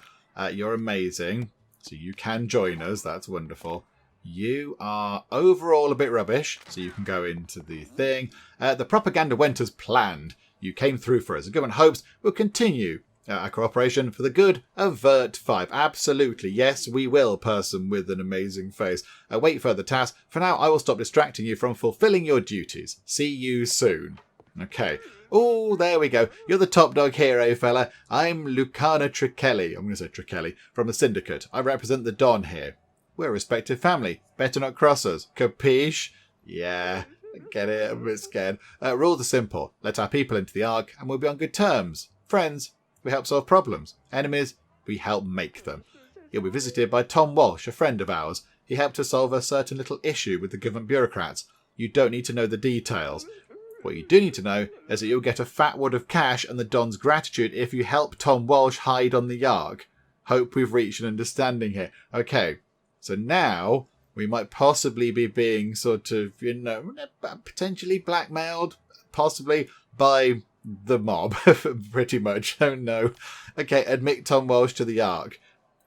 Speaker 1: You're amazing. So you can join us. That's wonderful. You are overall a bit rubbish, so you can go into the thing. The propaganda went as planned. You came through for us. The government hopes we'll continue our cooperation for the good of Vert 5. Absolutely. Yes, we will, person with an amazing face. Wait further tasks. For now, I will stop distracting you from fulfilling your duties. See you soon. Okay. Oh, there we go. You're the top dog hero, fella. I'm Lucana Tricelli. I'm going to say Tricelli. From the Syndicate. I represent the Don here. We're a respected family. Better not cross us. Capiche? Yeah. Get it? I'm a bit scared. Rules are simple. Let our people into the Ark and we'll be on good terms. Friends, we help solve problems. Enemies, we help make them. You'll be visited by Tom Walsh, a friend of ours. He helped us solve a certain little issue with the government bureaucrats. You don't need to know the details. What you do need to know is that you'll get a fat wad of cash and the Don's gratitude if you help Tom Walsh hide on the Ark. Hope we've reached an understanding here. Okay, so now... we might possibly be being sort of, potentially blackmailed, possibly by the mob, pretty much. Oh no. Okay, admit Tom Walsh to the Ark.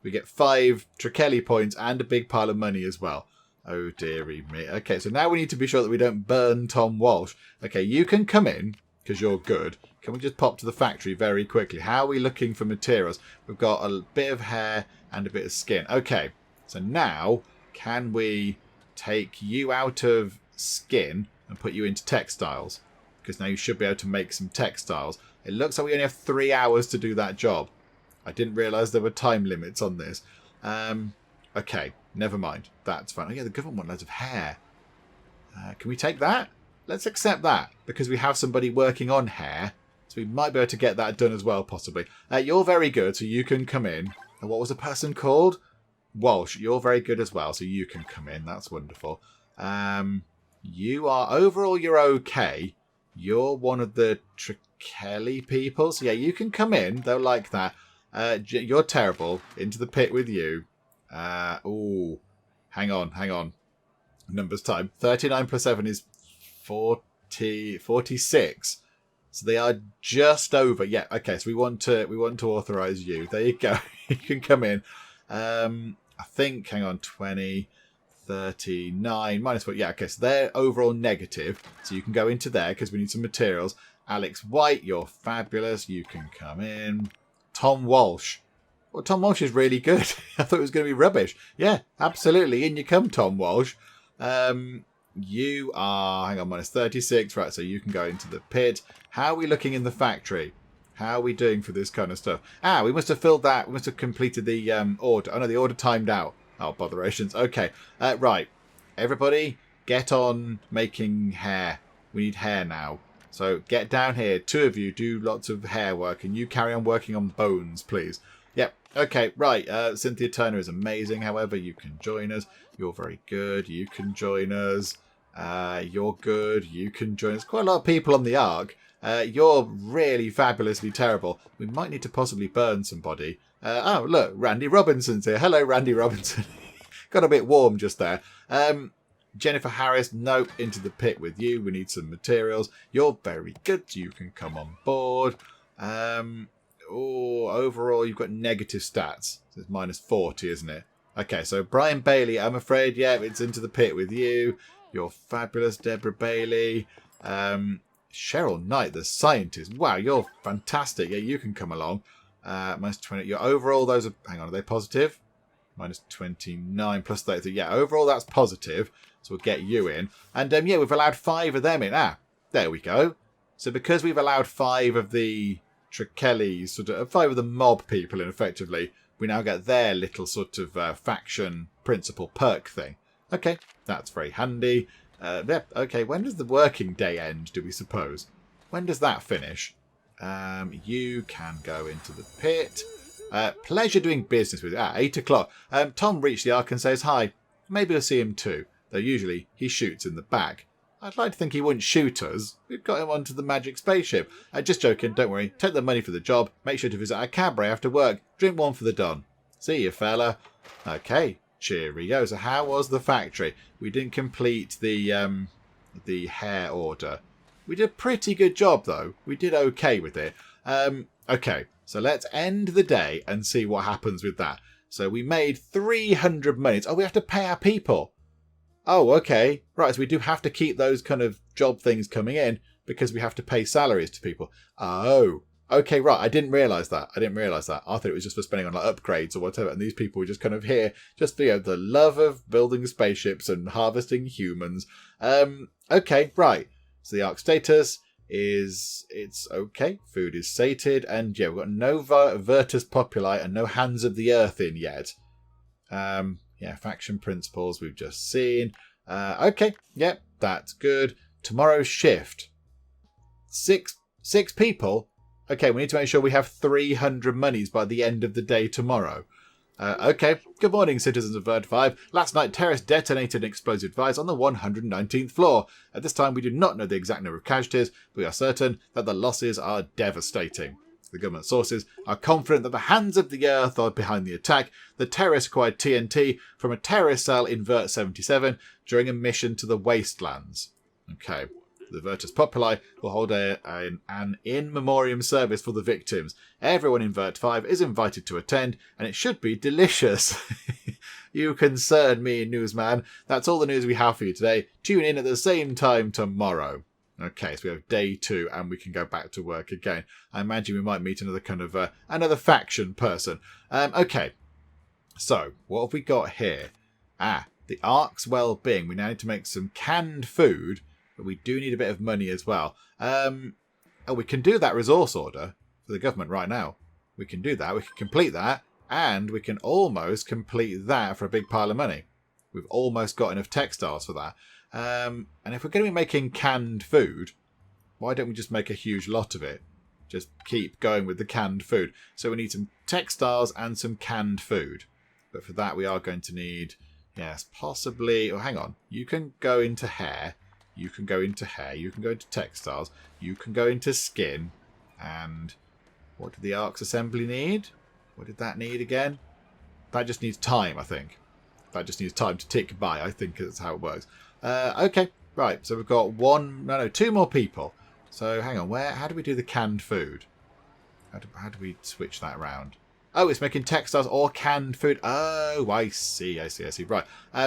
Speaker 1: We get 5 Tricelli points and a big pile of money as well. Oh dearie me. Okay, so now we need to be sure that we don't burn Tom Walsh. Okay, you can come in, because you're good. Can we just pop to the factory very quickly? How are we looking for materials? We've got a bit of hair and a bit of skin. Okay, so now... can we take you out of skin and put you into textiles? Because now you should be able to make some textiles. It looks like we only have 3 hours to do that job. I didn't realise there were time limits on this. Okay, never mind. That's fine. Oh yeah, the government want loads of hair. Can we take that? Let's accept that. Because we have somebody working on hair. So we might be able to get that done as well, possibly. You're very good, so you can come in. And what was the person called? Walsh, you're very good as well, so you can come in. That's wonderful. You are, overall, you're okay. You're one of the Tricelli people, so yeah, you can come in. They'll like that. You're terrible. Into the pit with you. Ooh, hang on. Numbers time. 39 plus 7 is 46. So they are just over. Yeah, okay, so we want to authorise you. There you go. You can come in. I think, hang on, 20, 39, minus 4. Yeah, okay, so they're overall negative. So you can go into there because we need some materials. Alex White, you're fabulous. You can come in. Tom Walsh. Well, Tom Walsh is really good. I thought it was going to be rubbish. Yeah, absolutely. In you come, Tom Walsh. You are, hang on, minus 36. Right, so you can go into the pit. How are we looking in the factory? How are we doing for this kind of stuff? We must have filled that. We must have completed the order. Oh, no, the order timed out. Oh, botherations. Okay. Right. Everybody, get on making hair. We need hair now. So get down here. 2 of you do lots of hair work, and you carry on working on bones, please. Yep. Okay, right. Cynthia Turner is amazing. However, you can join us. You're very good. You can join us. You're good. You can join us. Quite a lot of people on the Ark. You're really fabulously terrible. We might need to possibly burn somebody. Oh, look, Randy Robinson's here. Hello, Randy Robinson. Got a bit warm just there. Jennifer Harris, nope, into the pit with you. We need some materials. You're very good. You can come on board. Overall, you've got negative stats. So it's minus 40, isn't it? Okay, so Brian Bailey, I'm afraid, yeah, it's into the pit with you. You're fabulous, Deborah Bailey. Cheryl Knight, the scientist. Wow, you're fantastic. Yeah, you can come along. Minus 20. Your overall, those are... hang on, are they positive? Minus 29 plus 30. Yeah, overall, that's positive. So we'll get you in. And, yeah, we've allowed 5 of them in. There we go. So because we've allowed 5 of the Trakeli, sort of 5 of the mob people, and effectively we now get their little sort of faction principal perk thing. Okay, that's very handy. Yep, okay, when does the working day end, do we suppose? When does that finish? You can go into the pit. Pleasure doing business with you. 8 o'clock. Tom reached the Ark and says hi. Maybe we'll see him too, though usually he shoots in the back. I'd like to think he wouldn't shoot us. We've got him onto the magic spaceship. Just joking, don't worry. Take the money for the job. Make sure to visit our cabaret after work. Drink one for the Don. See you, fella. Okay, cheerio. So how was the factory? We didn't complete the hair order. We did a pretty good job, though. We did okay with it. Okay, so let's end the day and see what happens with that. So we made 300 minutes. Oh, we have to pay our people. Oh, okay. Right, so we do have to keep those kind of job things coming in because we have to pay salaries to people. Oh, okay, right. I didn't realise that. I thought it was just for spending on like upgrades or whatever. And these people were just kind of here just for the love of building spaceships and harvesting humans. Okay, right. So the Ark status is it's okay. Food is sated. And yeah, we've got no Virtus Populi and no Hands of the Earth in yet. Yeah, faction principles we've just seen. Okay, yep, that's good. Tomorrow's shift. Six people? Okay, we need to make sure we have 300 monies by the end of the day tomorrow. Okay, good morning, citizens of Vert 5. Last night, terrorists detonated an explosive device on the 119th floor. At this time, we do not know the exact number of casualties, but we are certain that the losses are devastating. The government sources are confident that the Hands of the Earth are behind the attack. The terrorists acquired TNT from a terrorist cell in Vert 77 during a mission to the Wastelands. Okay. The Virtus Populi will hold an in memoriam service for the victims. Everyone in Vert 5 is invited to attend, and it should be delicious. You concern me, newsman. That's all the news we have for you today. Tune in at the same time tomorrow. Okay, so we have day 2 and we can go back to work again. I imagine we might meet another kind of another faction person. Okay, so what have we got here? The Ark's well-being. We now need to make some canned food, but we do need a bit of money as well. We can do that resource order for the government right now. We can do that. We can complete that, and we can almost complete that for a big pile of money. We've almost got enough textiles for that. And if we're going to be making canned food, why don't we just make a huge lot of it? Just keep going with the canned food. So we need some textiles and some canned food. But for that we are going to need, yes, possibly... Oh, hang on. You can go into hair. You can go into hair. You can go into textiles. You can go into skin. And what did the Ark's assembly need? What did that need again? That just needs time, I think. That just needs time to tick by. I think that's how it works. Okay, right. So we've got two more people. So hang on, how do we do the canned food? How do we switch that around? Oh, it's making textiles or canned food. Oh, I see. Right.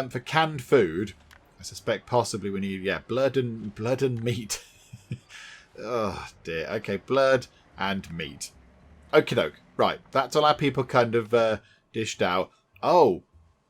Speaker 1: For canned food, I suspect possibly we need blood and meat. Oh dear. Okay, blood and meat. Okie doke. Right. That's all our people kind of dished out. Oh.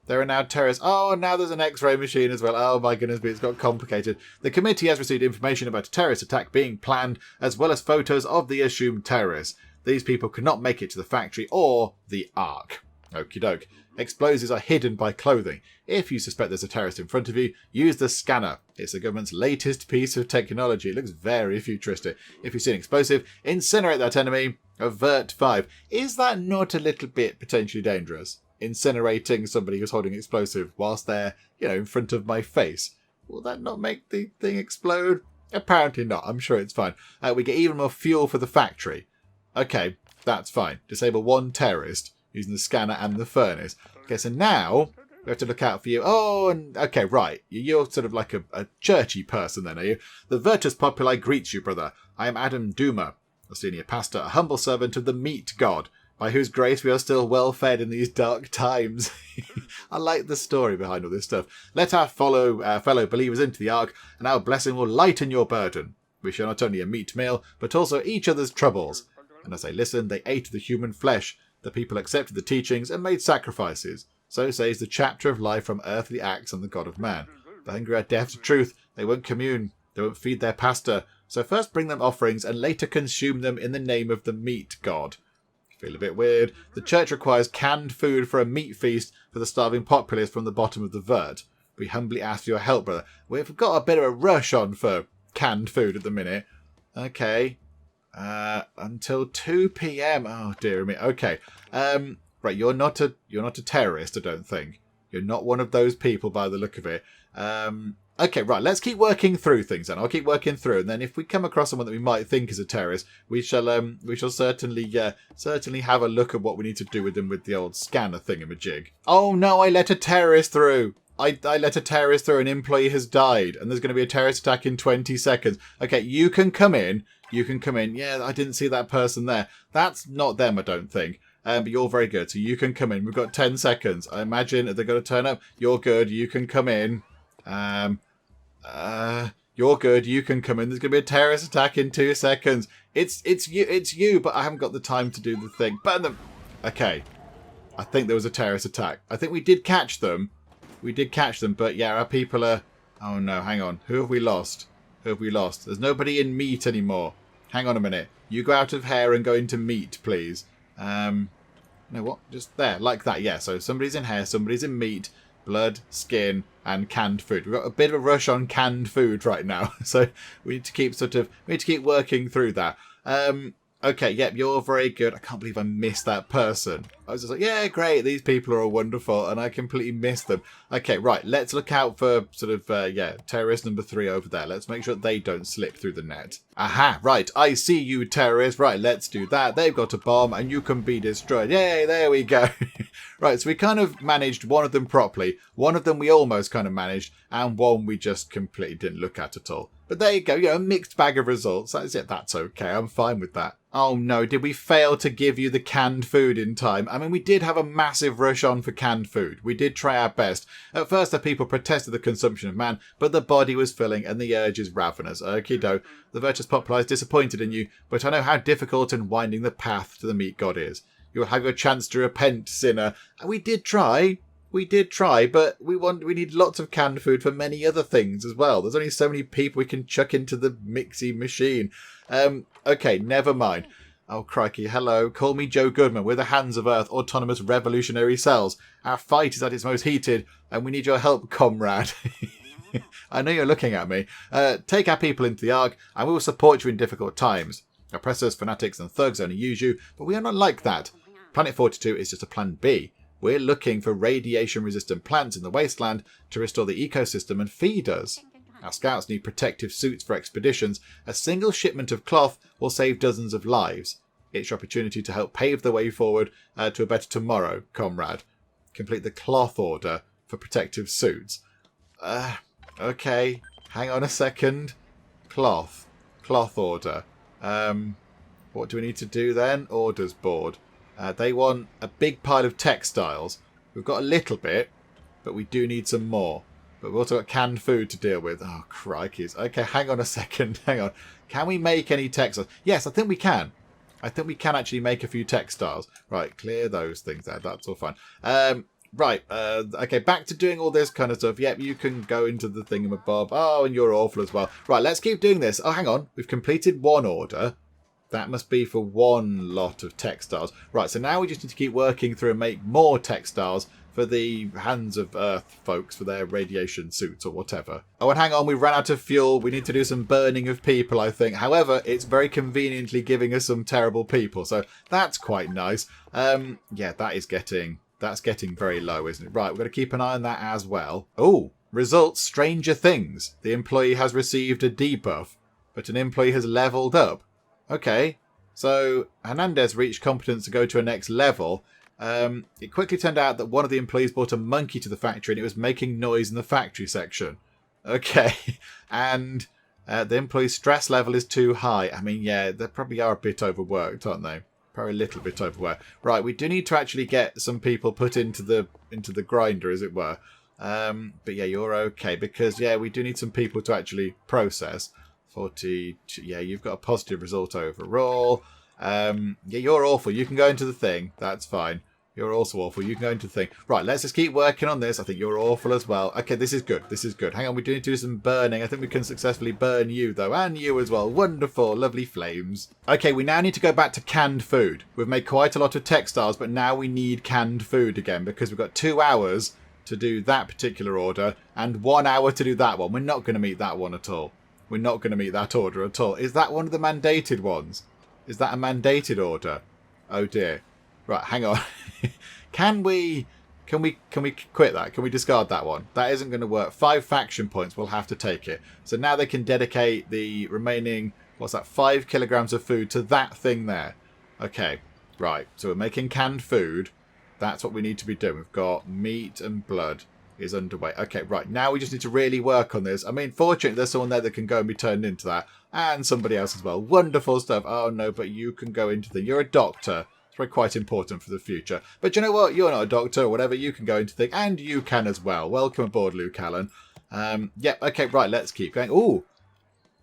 Speaker 1: There are now terrorists. Oh, and now there's an X-ray machine as well. Oh my goodness, it's got complicated. The committee has received information about a terrorist attack being planned, as well as photos of the assumed terrorists. These people cannot make it to the factory or the Ark. Okie doke. Explosives are hidden by clothing. If you suspect there's a terrorist in front of you, use the scanner. It's the government's latest piece of technology. It looks very futuristic. If you see an explosive, incinerate that enemy. Avert 5. Is that not a little bit potentially dangerous? Incinerating somebody who's holding explosive whilst they're, in front of my face. Will that not make the thing explode? Apparently not. I'm sure it's fine. We get even more fuel for the factory. Okay, that's fine. Disable one terrorist using the scanner and the furnace. Okay, so now we have to look out for you. Oh, and okay, right. You're sort of like a churchy person then, are you? The Virtus Populi greets you, brother. I am Adam Duma, a senior pastor, a humble servant of the meat god, by whose grace we are still well fed in these dark times. I like the story behind all this stuff. Let our fellow believers into the Ark, and our blessing will lighten your burden. We share not only a meat meal, but also each other's troubles. And as they listened, they ate the human flesh. The people accepted the teachings and made sacrifices. So says the chapter of life from earthly acts and the God of man. The hungry are deaf to truth. They won't commune. They won't feed their pastor. So first bring them offerings and later consume them in the name of the meat god. Feel a bit weird. The church requires canned food for a meat feast for the starving populace from the bottom of the vert. We humbly ask for your help, brother. We've got a bit of a rush on for canned food at the minute. Okay. Until 2 p.m. Oh, dear me. Okay. Right, you're not a terrorist, I don't think. You're not one of those people by the look of it. Okay, right, let's keep working through things then. I'll keep working through, and then if we come across someone that we might think is a terrorist, we shall certainly have a look at what we need to do with them with the old scanner thingamajig. Oh no, I let a terrorist through. I let a terrorist through. An employee has died, and there's going to be a terrorist attack in 20 seconds. Okay, you can come in. You can come in. Yeah, I didn't see that person there. That's not them, I don't think. But you're very good, so you can come in. We've got 10 seconds. I imagine they're going to turn up. You're good. You can come in. You're good. You can come in. There's going to be a terrorist attack in 2 seconds. It's you, but I haven't got the time to do the thing. Burn them. Okay. I think there was a terrorist attack. I think we did catch them. But yeah, our people are... Oh no, hang on. Who have we lost? There's nobody in meat anymore. Hang on a minute. You go out of hair and go into meat, please. No, what? Just there, like that. Yeah, so somebody's in hair, somebody's in meat, blood, skin, and canned food. We've got a bit of a rush on canned food right now, so we need to keep working through that. Okay, yep, you're very good. I can't believe I missed that person. I was just like, yeah, great, these people are all wonderful, and I completely missed them. Okay, right, let's look out for terrorist number 3 over there. Let's make sure they don't slip through the net. Aha, right, I see you, terrorist. Right, let's do that. They've got a bomb, and you can be destroyed. Yay, there we go. Right, so we kind of managed one of them properly. One of them we almost kind of managed, and one we just completely didn't look at all. But there you go, a mixed bag of results. That's it, that's okay, I'm fine with that. Oh no, did we fail to give you the canned food in time? I mean, we did have a massive rush on for canned food. We did try our best. At first, the people protested the consumption of man, but the body was filling and the urge is ravenous. Okie doke. The virtuous populace is disappointed in you, but I know how difficult and winding the path to the meat god is. You will have your chance to repent, sinner. And we did try, but we need lots of canned food for many other things as well. There's only so many people we can chuck into the mixie machine. Okay, never mind. Oh, crikey, hello. Call me Joe Goodman. We're the Hands of Earth Autonomous Revolutionary Cells. Our fight is at its most heated, and we need your help, comrade. I know you're looking at me. Take our people into the Ark, and we will support you in difficult times. Oppressors, fanatics, and thugs only use you, but we are not like that. Planet 42 is just a plan B. We're looking for radiation-resistant plants in the wasteland to restore the ecosystem and feed us. Our scouts need protective suits for expeditions. A single shipment of cloth will save dozens of lives. It's your opportunity to help pave the way forward to a better tomorrow, comrade. Complete the cloth order for protective suits. Okay, hang on a second. Cloth order. What do we need to do then? Orders board. They want a big pile of textiles. We've got a little bit, but we do need some more. But we've also got canned food to deal with. Oh, crikeys. Okay, hang on a second. Hang on. Can we make any textiles? Yes, I think we can. I think we can actually make a few textiles. Right, clear those things out. That's all fine. Right, okay, back to doing all this kind of stuff. Yep, you can go into the thingamabob. Oh, and you're awful as well. Right, let's keep doing this. Oh, hang on. We've completed one order. That must be for one lot of textiles. Right, so now we just need to keep working through and make more textiles for the Hands of Earth folks for their radiation suits or whatever. Oh, and hang on, we've run out of fuel. We need to do some burning of people, I think. However, it's very conveniently giving us some terrible people, so that's quite nice. Yeah, that's getting very low, isn't it? Right, we've got to keep an eye on that as well. Oh, results, Stranger Things. The employee has received a debuff, but an employee has leveled up. Okay, so Hernandez reached competence to go to a next level. It quickly turned out that one of the employees brought a monkey to the factory and it was making noise in the factory section. Okay, and the employee's stress level is too high. I mean, yeah, they probably are a bit overworked, aren't they? Probably a little bit overworked. Right, we do need to actually get some people put into the grinder, as it were. But yeah, you're okay because, yeah, we do need some people to actually process. 40, yeah, you've got a positive result overall. Yeah, you're awful. You can go into the thing. That's fine. You're also awful. You can go into the thing. Right, let's just keep working on this. I think you're awful as well. Okay, this is good. This is good. Hang on, we do need to do some burning. I think we can successfully burn you, though. And you as well. Wonderful. Lovely flames. Okay, we now need to go back to canned food. We've made quite a lot of textiles, but now we need canned food again because we've got 2 hours to do that particular order and 1 hour to do that one. We're not going to meet that one at all. We're not going to meet that order at all. Is that one of the mandated ones? Is that a mandated order? Oh dear. Right, hang on. Can we quit that? Can we discard that one? That isn't going to work. 5 faction points. We'll have to take it. So now they can dedicate the remaining, 5 kilograms of food to that thing there. Okay, right. So we're making canned food. That's what we need to be doing. We've got meat and blood is underway. Okay, right. Now we just need to really work on this. I mean, fortunately, there's someone there that can go and be turned into that. And somebody else as well. Wonderful stuff. Oh, no, but you can go into the... You're a doctor. Quite important for the future. But you know what? You're not a doctor or whatever. You can go into thing, and you can as well. Welcome aboard, Luke Allen. Yep, okay, right, let's keep going. Ooh.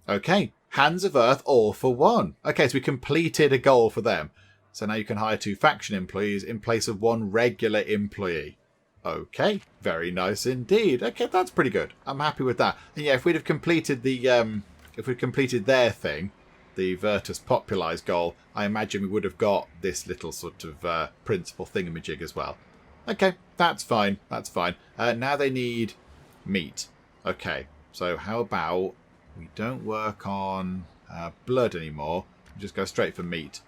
Speaker 1: Okay. Hands of Earth, all for one. Okay, so we completed a goal for them. So now you can hire 2 faction employees in place of 1 regular employee. Okay, very nice indeed. Okay, that's pretty good. I'm happy with that. And yeah, if we'd have completed the if we'd completed their thing, the Virtus Populise goal, I imagine we would have got this little sort of principal thingamajig as well. Okay, that's fine. That's fine. Now they need meat. Okay, so how about we don't work on blood anymore. We just go straight for meat.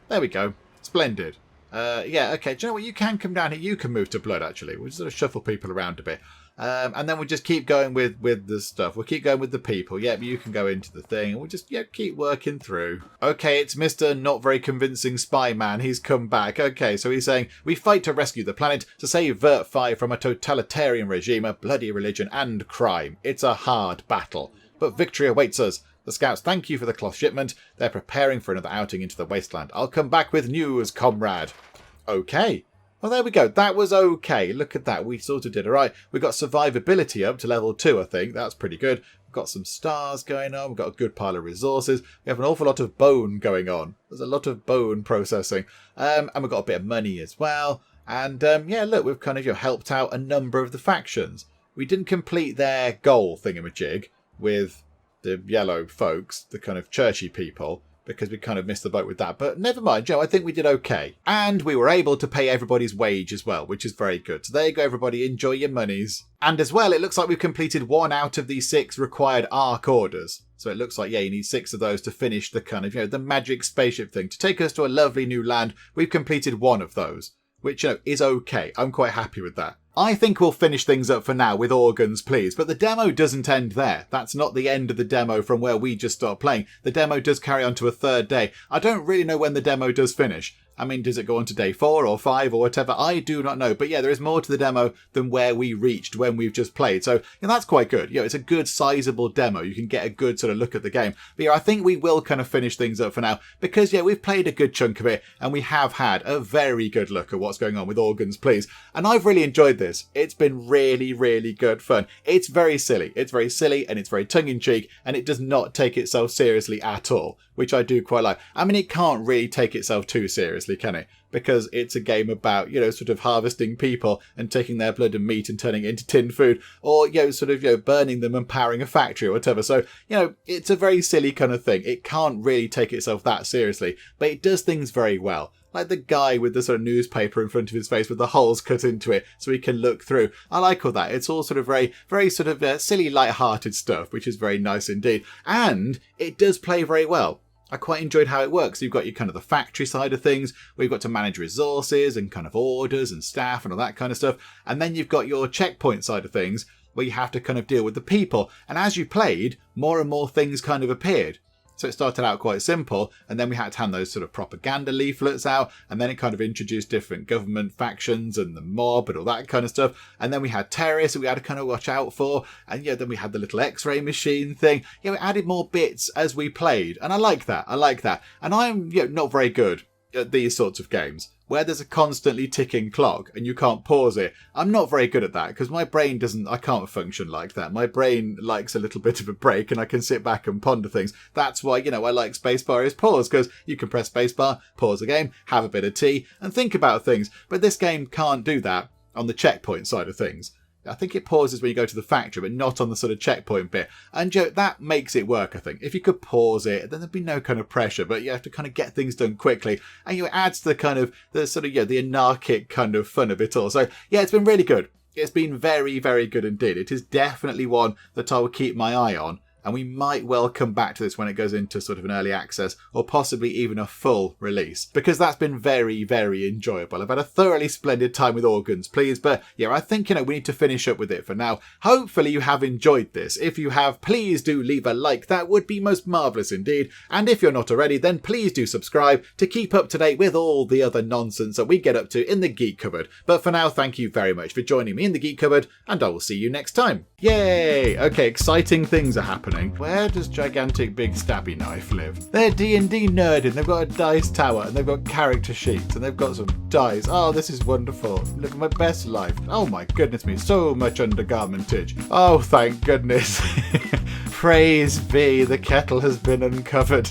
Speaker 1: There we go. Splendid. Yeah, okay. Do you know what? You can come down here. You can move to blood, actually. We'll just sort of shuffle people around a bit. And then we'll just keep going with the stuff. We'll keep going with the people. Yep, you can go into the thing. And we'll just keep working through. Okay, it's Mr. Not Very Convincing Spy Man. He's come back. Okay, so he's saying, we fight to rescue the planet, to save Vert 5 from a totalitarian regime, a bloody religion, and crime. It's a hard battle. But victory awaits us. The scouts thank you for the cloth shipment. They're preparing for another outing into the wasteland. I'll come back with news, comrade. Okay. Well, there we go. That was okay. Look at that. We sort of did all right. We got survivability up to level 2, I think. That's pretty good. We've got some stars going on. We've got a good pile of resources. We have an awful lot of bone going on. There's a lot of bone processing. And we've got a bit of money as well. And, yeah, look, we've kind of helped out a number of the factions. We didn't complete their goal thingamajig with the yellow folks, the kind of churchy people, because we kind of missed the boat with that. But never mind, Joe, I think we did okay. And we were able to pay everybody's wage as well, which is very good. So there you go, everybody. Enjoy your monies. And as well, it looks like we've completed 1 out of the 6 required ARC orders. So it looks like, yeah, you need 6 of those to finish the kind of, the magic spaceship thing. To take us to a lovely new land, we've completed 1 of those, which, is okay. I'm quite happy with that. I think we'll finish things up for now with organs, please. But the demo doesn't end there. That's not the end of the demo from where we just start playing. The demo does carry on to a 3rd day. I don't really know when the demo does finish. I mean, does it go on to day 4 or 5 or whatever? I do not know. But yeah, there is more to the demo than where we reached when we've just played. So that's quite good. It's a good sizable demo. You can get a good sort of look at the game. But yeah, I think we will kind of finish things up for now because, yeah, we've played a good chunk of it and we have had a very good look at what's going on with organs, please. And I've really enjoyed this. It's been really, really good fun. It's very silly. It's very silly and it's very tongue-in-cheek and it does not take itself seriously at all, which I do quite like. I mean, it can't really take itself too seriously, can it? Because it's a game about, sort of harvesting people and taking their blood and meat and turning it into tinned food, or, burning them and powering a factory or whatever. So, it's a very silly kind of thing. It can't really take itself that seriously, but it does things very well. Like the guy with the sort of newspaper in front of his face with the holes cut into it so he can look through. I like all that. It's all sort of very, very sort of silly, light-hearted stuff, which is very nice indeed. And it does play very well. I quite enjoyed how it works. You've got your kind of the factory side of things, where you've got to manage resources and kind of orders and staff and all that kind of stuff. And then you've got your checkpoint side of things, where you have to kind of deal with the people. And as you played, more and more things kind of appeared. So it started out quite simple, and then we had to hand those sort of propaganda leaflets out, and then it kind of introduced different government factions and the mob and all that kind of stuff. And then we had terrorists that we had to kind of watch out for, and then we had the little X-ray machine thing. We added more bits as we played, and I like that. And I'm not very good at these sorts of games where there's a constantly ticking clock and you can't pause it. I'm not very good at that because my brain I can't function like that. My brain likes a little bit of a break and I can sit back and ponder things. That's why, I like spacebar is pause, because you can press spacebar, pause a game, have a bit of tea and think about things. But this game can't do that on the checkpoint side of things. I think it pauses when you go to the factory, but not on the sort of checkpoint bit. And that makes it work, I think. If you could pause it, then there'd be no kind of pressure, but you have to kind of get things done quickly. And it adds to the anarchic kind of fun of it all. So, yeah, it's been really good. It's been very, very good indeed. It is definitely one that I will keep my eye on. And we might well come back to this when it goes into sort of an early access or possibly even a full release, because that's been very, very enjoyable. I've had a thoroughly splendid time with Organs, please. But yeah, I think, we need to finish up with it for now. Hopefully you have enjoyed this. If you have, please do leave a like. That would be most marvellous indeed. And if you're not already, then please do subscribe to keep up to date with all the other nonsense that we get up to in the Geek Cupboard. But for now, thank you very much for joining me in the Geek Cupboard, and I will see you next time. Yay! Okay, exciting things are happening. Where does gigantic big stabby knife live? They're D&D nerding. They've got a dice tower and they've got character sheets and they've got some dice. Oh, this is wonderful. Live my best life. Oh my goodness me, so much undergarmentage. Oh, thank goodness. Praise be, the kettle has been uncovered.